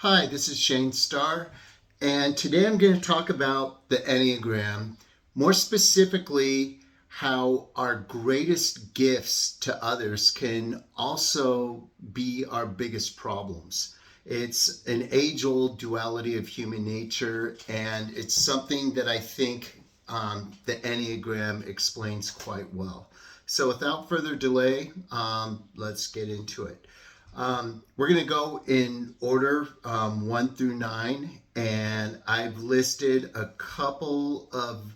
Hi, this is Shane Starr, and today I'm going to talk about the Enneagram, more specifically, how our greatest gifts to others can also be our biggest problems. It's an age old duality of human nature, and it's something that I think the Enneagram explains quite well. So, without further delay, let's get into it. We're going to go in order 1 through 9, and I've listed a couple of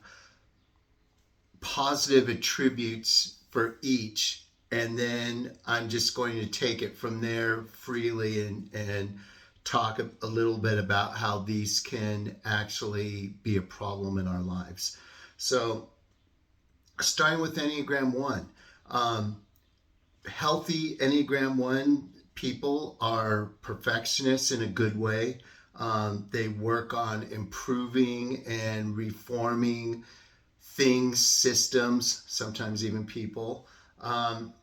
positive attributes for each, and then I'm just going to take it from there freely and talk a little bit about how these can actually be a problem in our lives. So, starting with Enneagram 1. Um, Healthy Enneagram 1 people are perfectionists in a good way. They work on improving and reforming things, systems, sometimes even people. Um,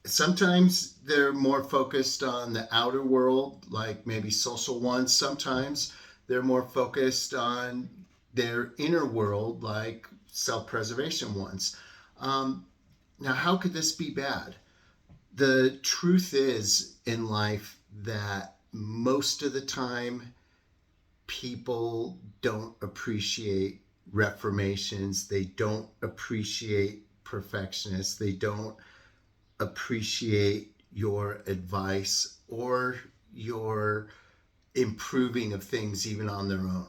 Sometimes they're more focused on the outer world, like maybe social ones. Sometimes they're more focused on their inner world, like self preservation ones. Um, Now, how could this be bad? The truth is in life that most of the time people don't appreciate reformations, they don't appreciate perfectionists, they don't appreciate your advice or your improving of things even on their own.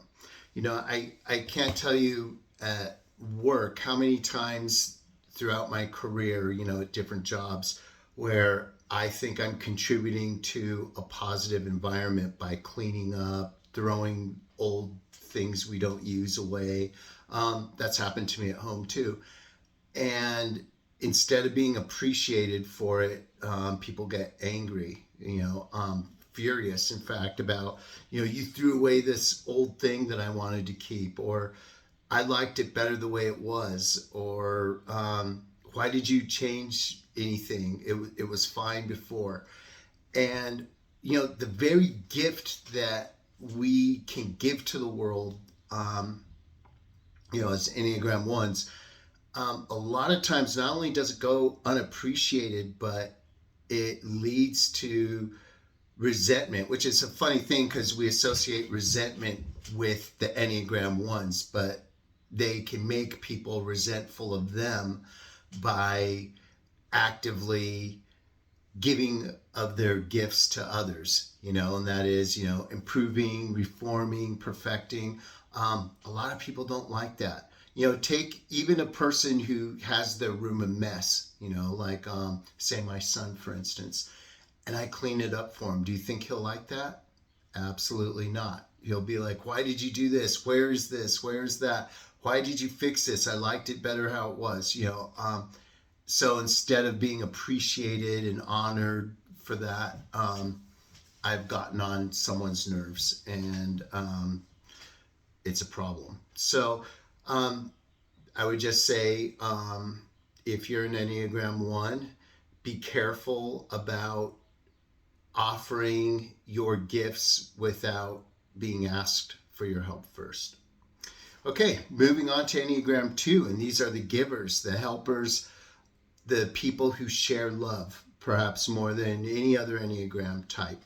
I can't tell you at work how many times throughout my career, at different jobs, where I think I'm contributing to a positive environment by cleaning up, throwing old things we don't use away. That's happened to me at home too. And instead of being appreciated for it, people get angry, furious, in fact, about, you threw away this old thing that I wanted to keep, or I liked it better the way it was, or why did you change anything? It was fine before. And, the very gift that we can give to the world, as Enneagram ones, a lot of times not only does it go unappreciated, but it leads to resentment, which is a funny thing because we associate resentment with the Enneagram ones, but they can make people resentful of them by actively giving of their gifts to others, and that is, improving, reforming, perfecting. A lot of people don't like that. Take even a person who has their room a mess, like, say, my son, for instance, and I clean it up for him. Do you think he'll like that? Absolutely not. He'll be like, why did you do this? Where is this? Where is that? Why did you fix this? I liked it better how it was, so instead of being appreciated and honored for that, I've gotten on someone's nerves, and it's a problem. So I would just say, if you're an Enneagram 1, be careful about offering your gifts without being asked for your help first. Okay, moving on to Enneagram 2, and these are the givers, the helpers, the people who share love, perhaps more than any other Enneagram type.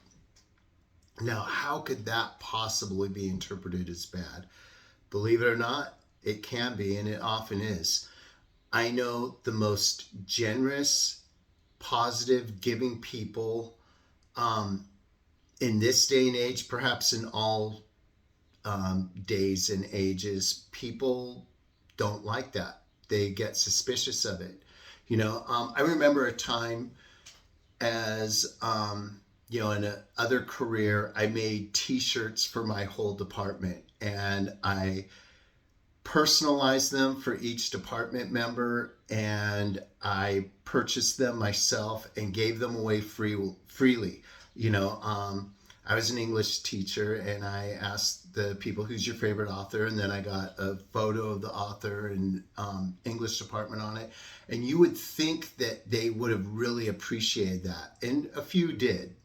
Now, how could that possibly be interpreted as bad? Believe it or not, it can be, and it often is. I know the most generous, positive, giving people, um, in this day and age, perhaps in all days and ages, people don't like that. They get suspicious of it. I remember a time as, in another career, I made T-shirts for my whole department, and I personalized them for each department member, and I purchased them myself and gave them away freely. I was an English teacher, and I asked the people, who's your favorite author? And then I got a photo of the author and English department on it. And you would think that they would have really appreciated that. And a few did.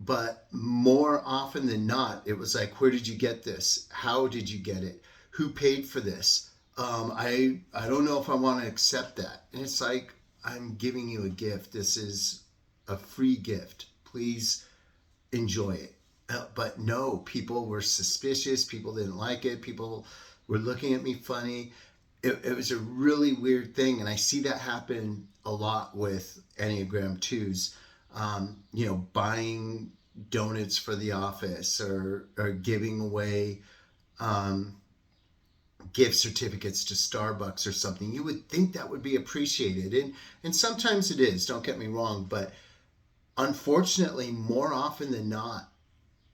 But more often than not, it was like, where did you get this? How did you get it? Who paid for this? I don't know if I want to accept that. And it's like, I'm giving you a gift. This is a free gift. Please enjoy it. But no, people were suspicious. People didn't like it. People were looking at me funny. It was a really weird thing. And I see that happen a lot with Enneagram 2s. Buying donuts for the office, or giving away um, gift certificates to Starbucks or something. You would think that would be appreciated. And sometimes it is, don't get me wrong. But unfortunately, more often than not,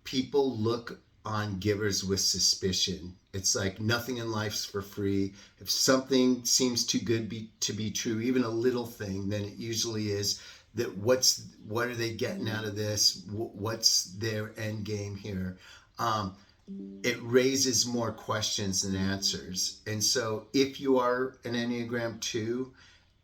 people look on givers with suspicion. It's like nothing in life's for free. If something seems too good to be true, even a little thing, then it usually is. That what are they getting out of this? What's their end game here? It raises more questions than answers. And so if you are an Enneagram 2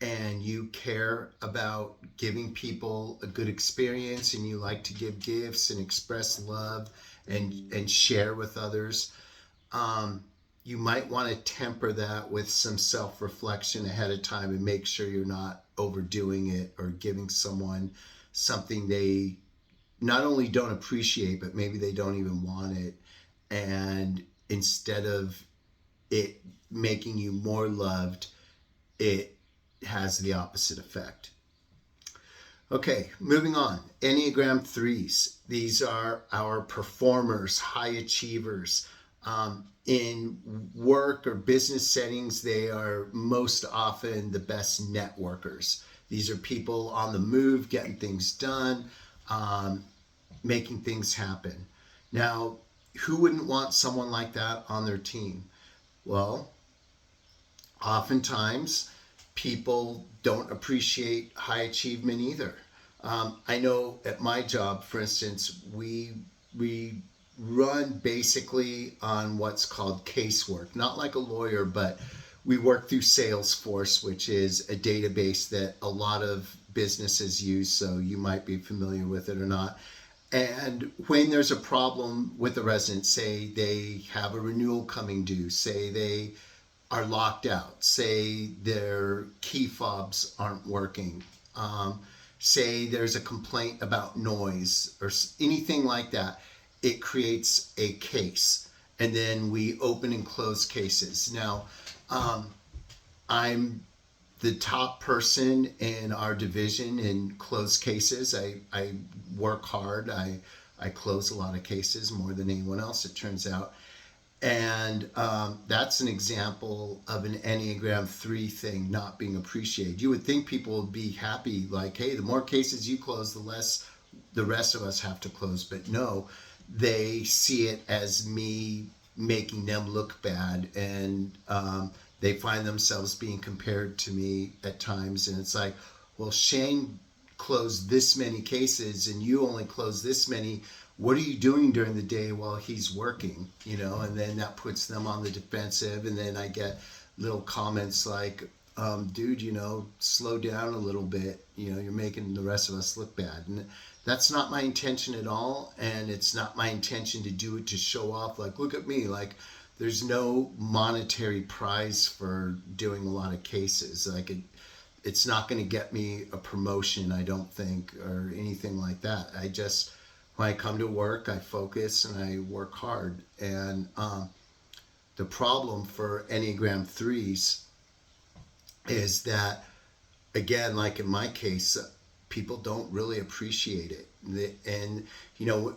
and you care about giving people a good experience, and you like to give gifts and express love and share with others, you might want to temper that with some self-reflection ahead of time and make sure you're not overdoing it or giving someone something they not only don't appreciate, but maybe they don't even want it. And instead of it making you more loved, it has the opposite effect. Okay, moving on. Enneagram 3s. These are our performers, high achievers. In work or business settings, they are most often the best networkers. These are people on the move, getting things done, making things happen. Now, who wouldn't want someone like that on their team? Well, oftentimes people don't appreciate high achievement either. I know at my job, for instance, we run basically on what's called casework, not like a lawyer, but we work through Salesforce, which is a database that a lot of businesses use. So you might be familiar with it or not. And when there's a problem with a resident, say they have a renewal coming due, say they are locked out, say their key fobs aren't working, say there's a complaint about noise or anything like that, it creates a case. And then we open and close cases. Now, I'm the top person in our division in closed cases. I work hard. I close a lot of cases, more than anyone else, it turns out. And that's an example of an Enneagram 3 thing not being appreciated. You would think people would be happy, like, hey, the more cases you close, the less the rest of us have to close. But no, they see it as me making them look bad. And they find themselves being compared to me at times. And it's like, well, Shane closed this many cases and you only closed this many. What are you doing during the day while he's working? And then that puts them on the defensive. And then I get little comments like, dude, slow down a little bit. You're making the rest of us look bad. And that's not my intention at all. And it's not my intention to do it to show off. Like, look at me. Like, there's no monetary prize for doing a lot of cases. Like, it's not going to get me a promotion, I don't think, or anything like that. When I come to work, I focus and I work hard. And the problem for Enneagram 3s is that, again, like in my case, people don't really appreciate it. And,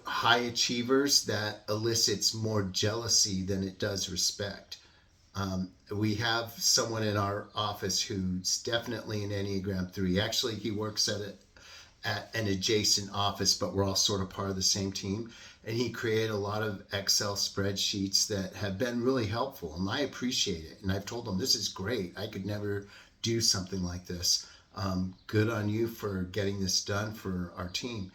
high achievers, that elicits more jealousy than it does respect. We have someone in our office who's definitely an Enneagram 3. Actually, he works at an adjacent office, but we're all sort of part of the same team. And he created a lot of Excel spreadsheets that have been really helpful, and I appreciate it. And I've told him, this is great. I could never do something like this. Good on you for getting this done for our team.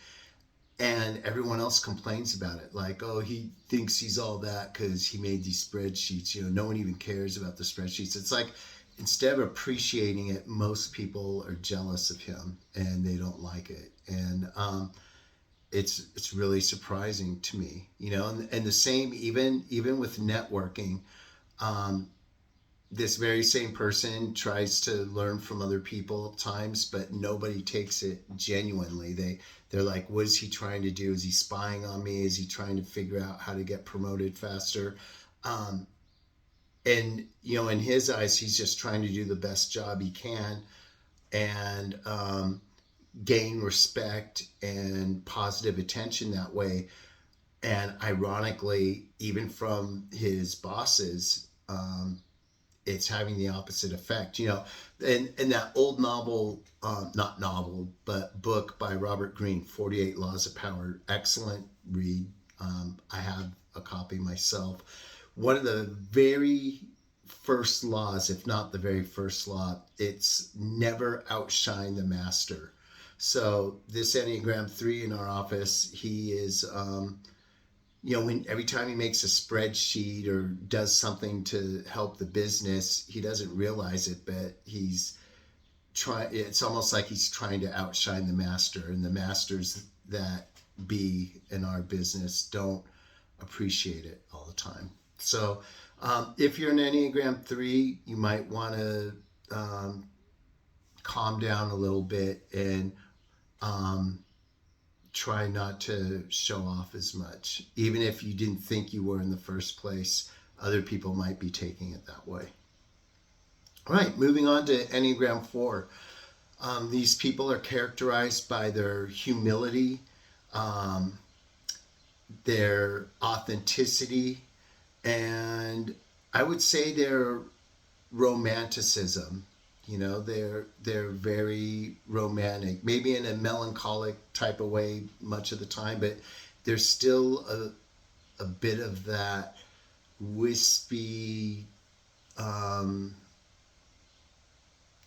And everyone else complains about it. Like, oh, he thinks he's all that because he made these spreadsheets. No one even cares about the spreadsheets. It's like, instead of appreciating it, most people are jealous of him and they don't like it. And it's really surprising to me, and the same even with networking. Um, this very same person tries to learn from other people at times, but nobody takes it genuinely. They're like, what is he trying to do? Is he spying on me? Is he trying to figure out how to get promoted faster? Um, and in his eyes, he's just trying to do the best job he can, and gain respect and positive attention that way. And ironically, even from his bosses, it's having the opposite effect. And that old novel, not novel, but book by Robert Greene, 48 Laws of Power, excellent read. I have a copy myself. One of the very first laws, if not the very first law, it's never outshine the master. So this Enneagram 3 in our office, he is when every time he makes a spreadsheet or does something to help the business, he doesn't realize it, but he's trying. It's almost like he's trying to outshine the master, and the masters that be in our business don't appreciate it all the time. So, if you're an Enneagram 3, you might want to calm down a little bit and um, try not to show off as much. Even if you didn't think you were in the first place, other people might be taking it that way. All right, moving on to Enneagram 4. These people are characterized by their humility, um, their authenticity, and I would say their romanticism. They're very romantic, maybe in a melancholic type of way much of the time, but there's still a bit of that wispy, um,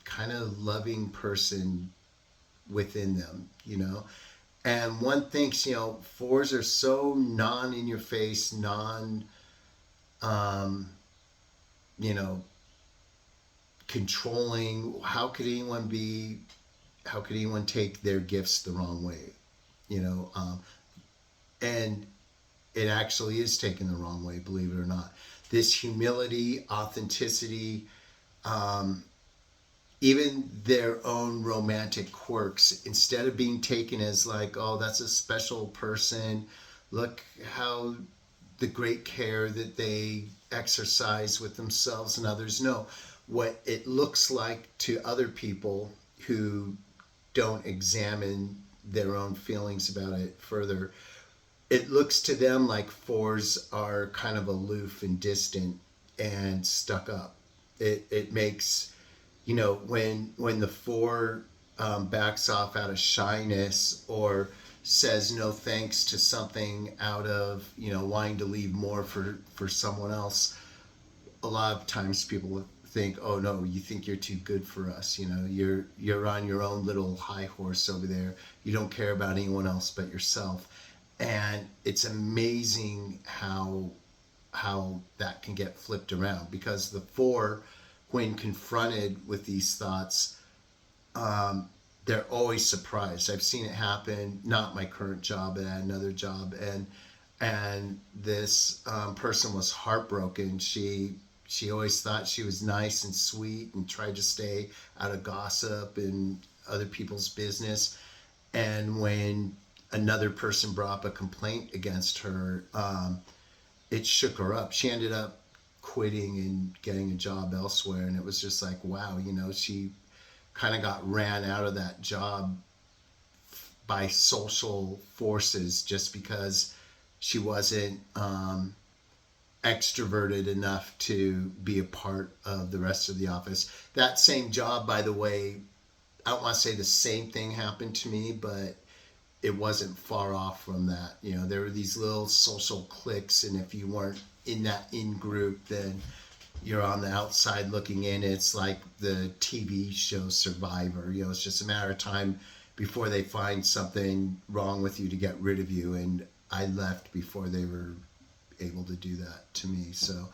kind of loving person within them. And one thinks, fours are so non in your face, non, um, you know, controlling. How could anyone take their gifts the wrong way? And it actually is taken the wrong way, believe it or not. This humility, authenticity, um, even their own romantic quirks, instead of being taken as like, oh, that's a special person, look how the great care that they exercise with themselves and others. No, what it looks like to other people who don't examine their own feelings about it further, it looks to them like fours are kind of aloof and distant and stuck up. It makes, when the four backs off out of shyness or says no thanks to something out of wanting to leave more for someone else, a lot of times people think, oh no, you think you're too good for us, you're on your own little high horse over there, you don't care about anyone else but yourself. And it's amazing how that can get flipped around, because the four, when confronted with these thoughts, they're always surprised. I've seen it happen, not my current job, but at another job, and this person was heartbroken. She always thought she was nice and sweet and tried to stay out of gossip and other people's business. And when another person brought up a complaint against her, it shook her up. She ended up quitting and getting a job elsewhere. And it was just like, wow, she kind of got ran out of that job by social forces just because she wasn't extroverted enough to be a part of the rest of the office. That same job, by the way, I don't want to say the same thing happened to me, but it wasn't far off from that. There were these little social cliques, and if you weren't in that in group, then you're on the outside looking in. It's like the TV show Survivor. It's just a matter of time before they find something wrong with you to get rid of you. And I left before they were able to do that to me. So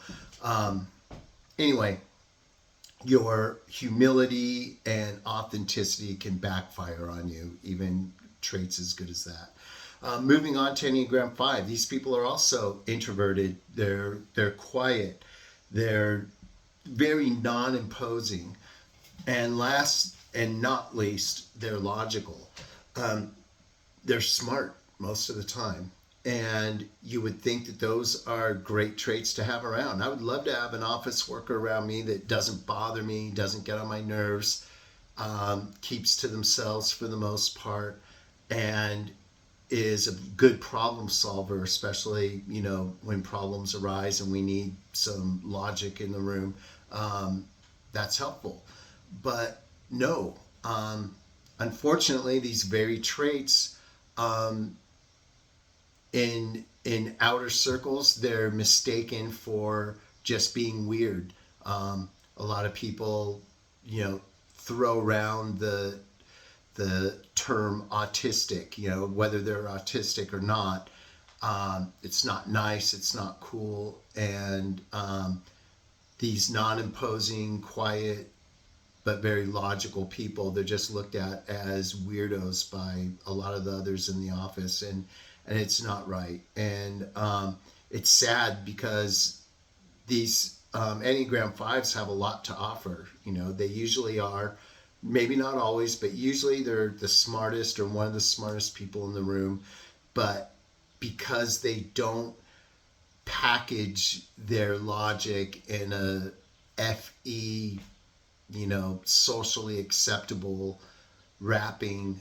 anyway, your humility and authenticity can backfire on you, even traits as good as that. Moving on to Enneagram 5, these people are also introverted. They're quiet. They're very non-imposing. And last and not least, they're logical. They're smart most of the time. And you would think that those are great traits to have around. I would love to have an office worker around me that doesn't bother me, doesn't get on my nerves, keeps to themselves for the most part, and is a good problem solver, especially when problems arise and we need some logic in the room. That's helpful. But no, unfortunately, these very traits, um, in outer circles, they're mistaken for just being weird. A lot of people, throw around the term autistic, whether they're autistic or not. It's not nice, it's not cool. And these non imposing, quiet, but very logical people, they're just looked at as weirdos by a lot of the others in the office. And it's not right. And it's sad because these Enneagram 5s have a lot to offer. They usually are, maybe not always, but usually they're the smartest or one of the smartest people in the room. But because they don't package their logic in a FE, socially acceptable wrapping,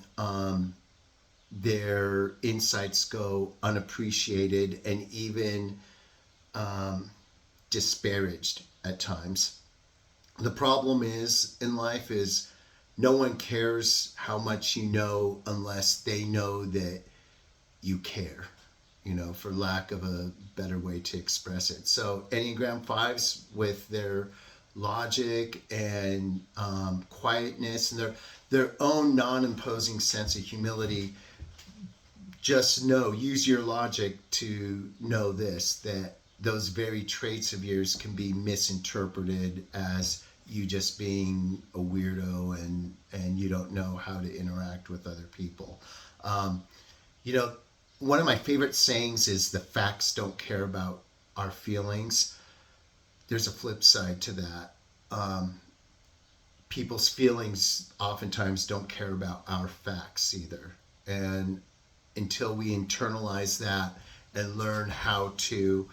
their insights go unappreciated and even disparaged at times. The problem is in life is no one cares how much you know unless they know that you care, for lack of a better way to express it. So Enneagram 5s, with their logic and quietness and their own non-imposing sense of humility, just use your logic to know this, that those very traits of yours can be misinterpreted as you just being a weirdo and you don't know how to interact with other people. You know, one of my favorite sayings is the facts don't care about our feelings. There's a flip side to that. People's feelings oftentimes don't care about our facts either. And until we internalize that and learn how to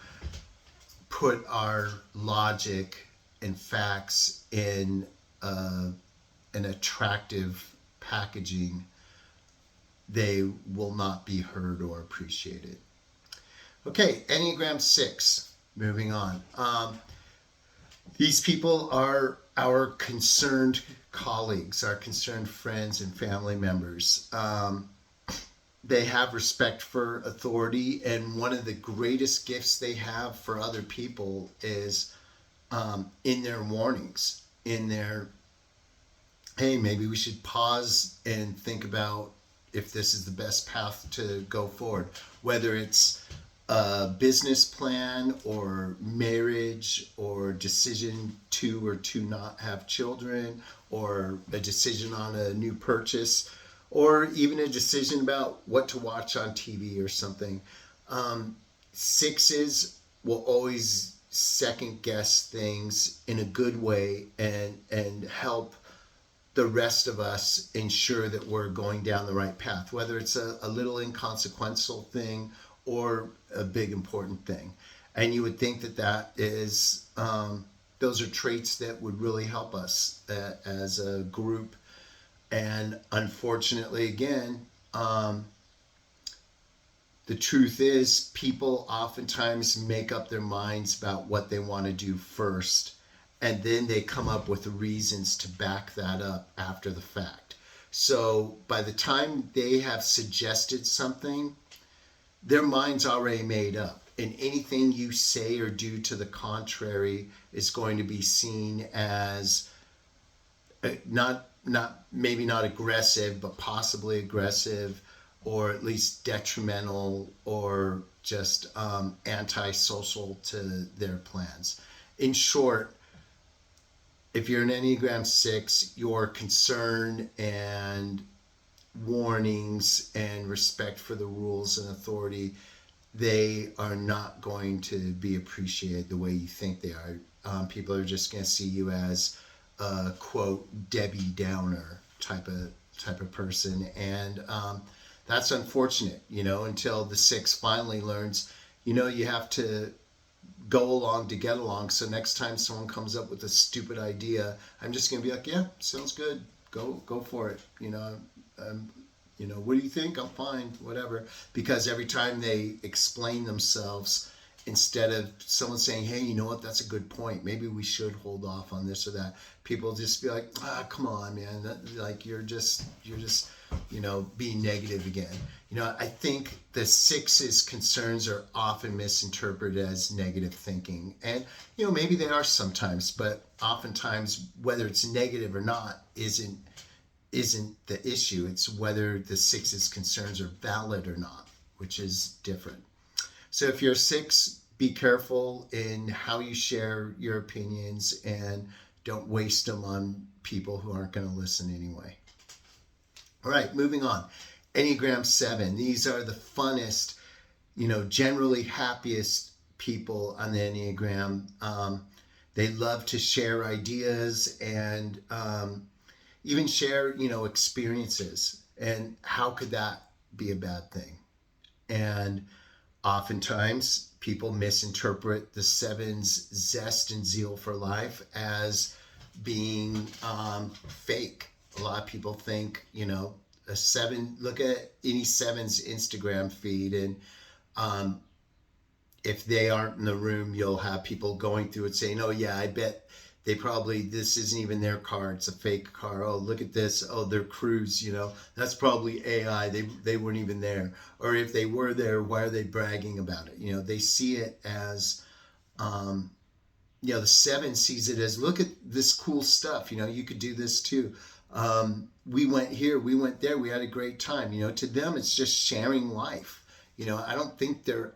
put our logic and facts in an attractive packaging, they will not be heard or appreciated. Okay, Enneagram 6, moving on. These people are our concerned colleagues, our concerned friends and family members. They have respect for authority, and one of the greatest gifts they have for other people is in their warnings, in their, hey, maybe we should pause and think about if this is the best path to go forward, whether it's a business plan or marriage or decision to or to not have children or a decision on a new purchase or even a decision about what to watch on TV or something. Sixes will always second guess things in a good way and help the rest of us ensure that we're going down the right path, whether it's a little inconsequential thing or a big important thing. And you would think that is those are traits that would really help us as a group. And unfortunately, again, the truth is people oftentimes make up their minds about what they want to do first, and then they come up with reasons to back that up after the fact. So by the time they have suggested something, their mind's already made up. And anything you say or do to the contrary is going to be seen as not maybe not aggressive, but possibly aggressive, or at least detrimental, or just antisocial to their plans. In short, if you're an Enneagram 6, your concern and warnings and respect for the rules and authority, they are not going to be appreciated the way you think they are. People are just going to see you as a quote Debbie Downer type of person, and that's unfortunate. Until the six finally learns, you have to go along to get along. So next time someone comes up with a stupid idea, I'm just going to be like, yeah, sounds good. Go for it. Um, what do you think? I'm fine, whatever. Because every time they explain themselves, instead of someone saying, hey, you know what, that's a good point. Maybe we should hold off on this or that. People just be like, come on, man. Like you're just, being negative again. I think the six's concerns are often misinterpreted as negative thinking. And, maybe they are sometimes, but oftentimes, whether it's negative or not, isn't the issue. It's whether the six's concerns are valid or not, which is different. So if you're a six, be careful in how you share your opinions and don't waste them on people who aren't going to listen anyway. All right, moving on. Enneagram 7. These are the funnest, generally happiest people on the Enneagram. They love to share ideas and even share, experiences. And how could that be a bad thing? And oftentimes people misinterpret the seven's zest and zeal for life as being fake. A lot of people think, a seven, look at any seven's Instagram feed, and if they aren't in the room, you'll have people going through it saying, oh yeah, I bet this isn't even their car, it's a fake car. Oh, look at this. Oh, their cruise, that's probably AI. They weren't even there. Or if they were there, why are they bragging about it? They see it as, the seven sees it as, look at this cool stuff. You could do this too. We went here, we went there, we had a great time. To them, it's just sharing life. I don't think they're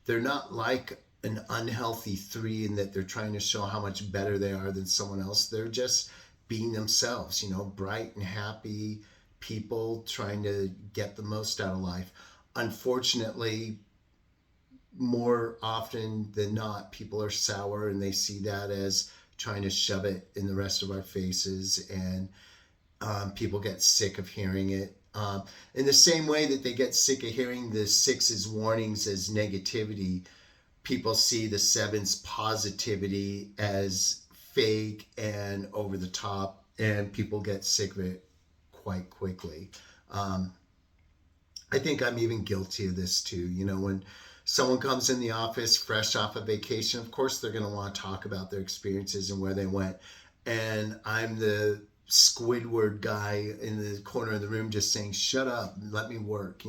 not like an unhealthy 3 in that they're trying to show how much better they are than someone else. They're just being themselves, bright and happy people trying to get the most out of life. Unfortunately, more often than not, people are sour and they see that as trying to shove it in the rest of our faces, and people get sick of hearing it. In the same way that they get sick of hearing the six's warnings as negativity, people see the seven's positivity as fake and over the top, and people get sick of it quite quickly. I think I'm even guilty of this too. When someone comes in the office fresh off a vacation, of course they're going to want to talk about their experiences and where they went. And I'm the Squidward guy in the corner of the room just saying, shut up, let me work,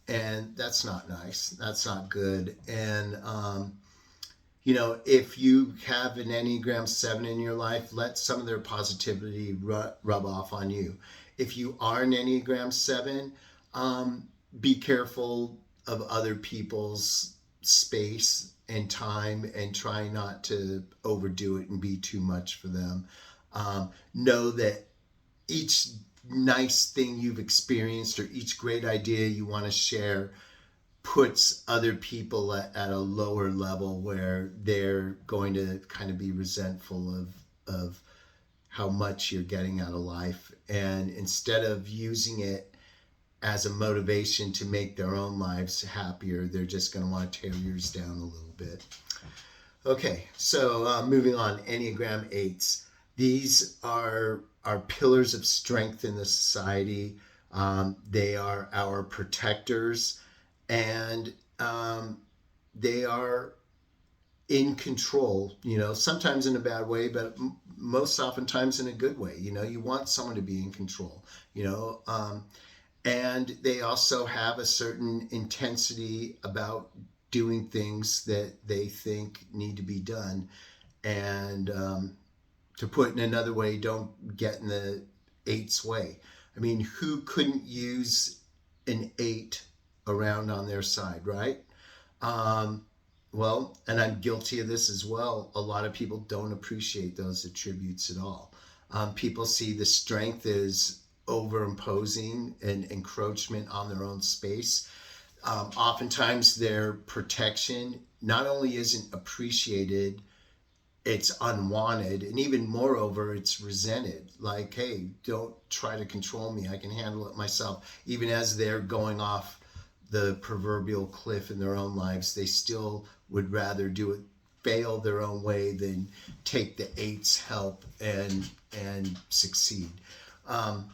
and that's not nice. That's not good. And, if you have an Enneagram 7 in your life, let some of their positivity rub off on you. If you are an Enneagram 7, be careful of other people's space and time and try not to overdo it and be too much for them. Know that each nice thing you've experienced or each great idea you want to share puts other people at a lower level where they're going to kind of be resentful of how much you're getting out of life. And instead of using it as a motivation to make their own lives happier, they're just going to want to tear yours down a little bit. Okay, so moving on, Enneagram 8s. These are pillars of strength in the society. They are our protectors, and they are in control, sometimes in a bad way, but most oftentimes in a good way. You want someone to be in control, and they also have a certain intensity about doing things that they think need to be done. And to put in another way, don't get in the 8's way. I mean, who couldn't use an 8 around on their side, right? Well, and I'm guilty of this as well. A lot of people don't appreciate those attributes at all. People see the strength as overimposing and encroachment on their own space. Oftentimes their protection not only isn't appreciated, it's unwanted, and even moreover it's resented. Like, hey, don't try to control me, I can handle it myself. Even as they're going off the proverbial cliff in their own lives, they still would rather do it, fail their own way, than take the eight's help and succeed. um,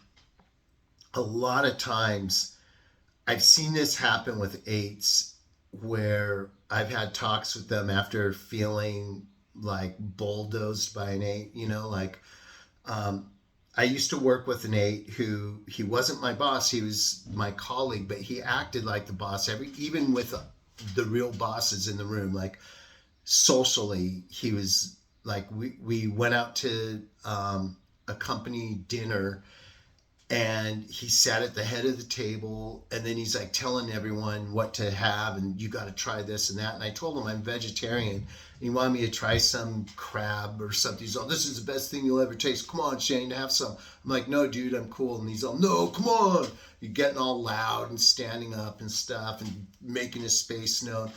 a lot of times I've seen this happen with eights, where I've had talks with them after feeling like bulldozed by an eight. Like, um, I used to work with an eight who, he wasn't my boss, he was my colleague, but he acted like the boss even with the real bosses in the room. Like, socially, he was like, we went out to a company dinner, and he sat at the head of the table, and then he's like telling everyone what to have, and you got to try this and that. And I told him I'm vegetarian, and he wanted me to try some crab or something. He's all, this is the best thing you'll ever taste, come on Shane, have some. I'm like, no dude, I'm cool. And he's all, no, come on. You're getting all loud and standing up and stuff and making his space known.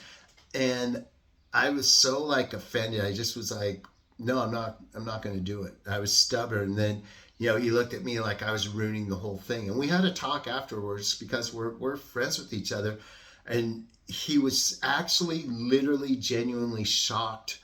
And I was so like offended. I just was like, no, I'm not going to do it. I was stubborn. And then, he looked at me like I was ruining the whole thing. And we had a talk afterwards, because we're friends with each other. And he was actually literally genuinely shocked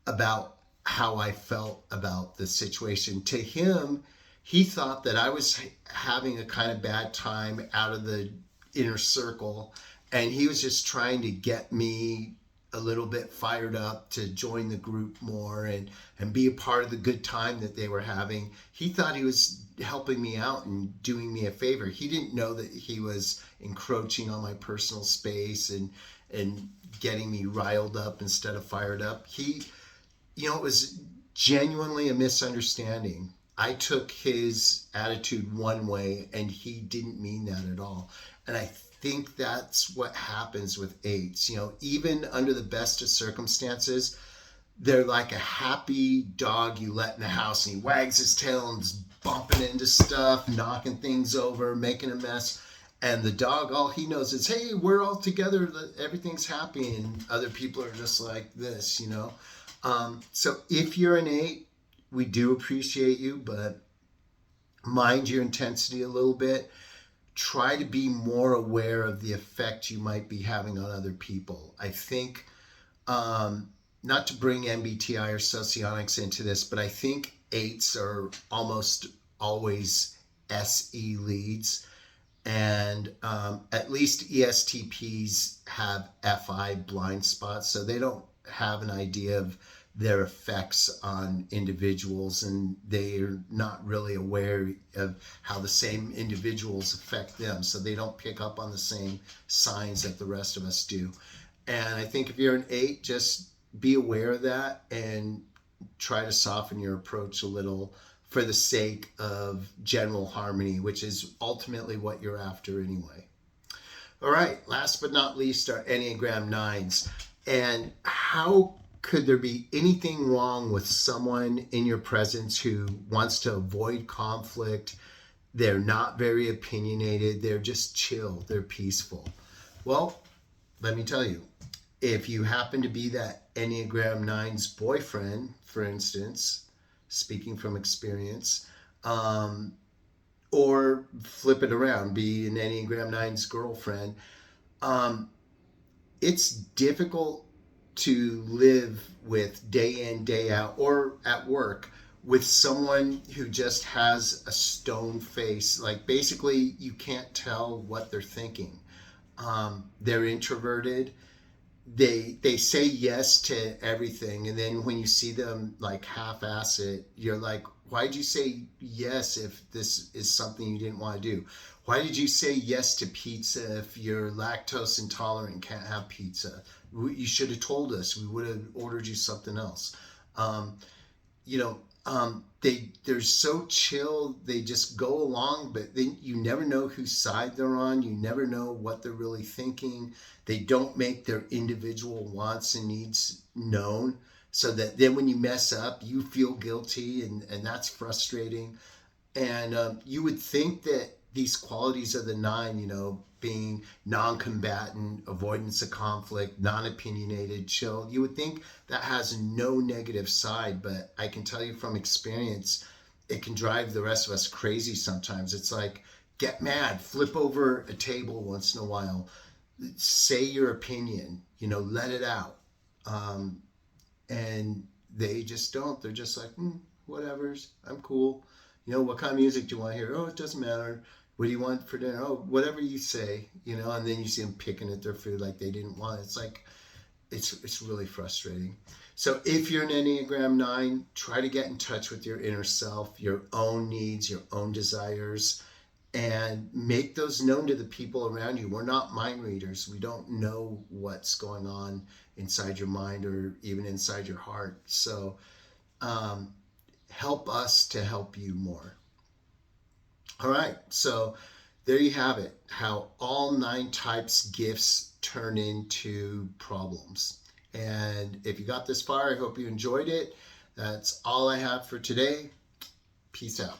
about how I felt about the situation. To him, he thought that I was having a kind of bad time out of the inner circle, and he was just trying to get me a little bit fired up to join the group more and be a part of the good time that they were having. He thought he was helping me out and doing me a favor. He didn't know that he was encroaching on my personal space and getting me riled up instead of fired up. It was genuinely a misunderstanding. I took his attitude one way, and he didn't mean that at all. And I think that's what happens with eights. Even under the best of circumstances, they're like a happy dog you let in the house, and he wags his tail and is bumping into stuff, knocking things over, making a mess. And the dog, all he knows is, hey, we're all together, everything's happy. And other people are just like this. So if you're an eight, we do appreciate you, but mind your intensity a little bit. Try to be more aware of the effect you might be having on other people. I think, not to bring MBTI or socionics into this, but I think eights are almost always SE leads. And at least ESTPs have FI blind spots, so they don't have an idea of their effects on individuals, and they're not really aware of how the same individuals affect them, so they don't pick up on the same signs that the rest of us do. And I think if you're an eight, just be aware of that and try to soften your approach a little for the sake of general harmony, which is ultimately what you're after anyway. All right, last but not least are Enneagram 9s. And how could there be anything wrong with someone in your presence who wants to avoid conflict? They're not very opinionated. They're just chill. They're peaceful. Well, let me tell you, if you happen to be that Enneagram 9's boyfriend, for instance, speaking from experience, or flip it around, be an Enneagram 9's girlfriend, it's difficult to live with day in, day out, or at work with someone who just has a stone face. Like, basically, you can't tell what they're thinking. They're introverted. They say yes to everything, and then when you see them like half-ass it, you're like, why'd you say yes if this is something you didn't want to do? Why did you say yes to pizza if you're lactose intolerant and can't have pizza? You should have told us. We would have ordered you something else. They're so chill. They just go along, but then you never know whose side they're on. You never know what they're really thinking. They don't make their individual wants and needs known, so that then when you mess up, you feel guilty, and that's frustrating. And you would think that these qualities of the nine, being non-combatant, avoidance of conflict, non-opinionated, chill, you would think that has no negative side, but I can tell you from experience, it can drive the rest of us crazy sometimes. It's like, get mad, flip over a table once in a while, say your opinion, let it out. Um, and they just don't. They're just like, whatever's, I'm cool. What kind of music do you want to hear? Oh, it doesn't matter. What do you want for dinner? Oh, whatever you say, and then you see them picking at their food like they didn't want it. It's like, it's really frustrating. So if you're an Enneagram 9, try to get in touch with your inner self, your own needs, your own desires, and make those known to the people around you. We're not mind readers. We don't know what's going on inside your mind or even inside your heart. So um, help us to help you more. All right. So there you have it, how all 9 types gifts turn into problems. And if you got this far, I hope you enjoyed it. That's all I have for today. Peace out.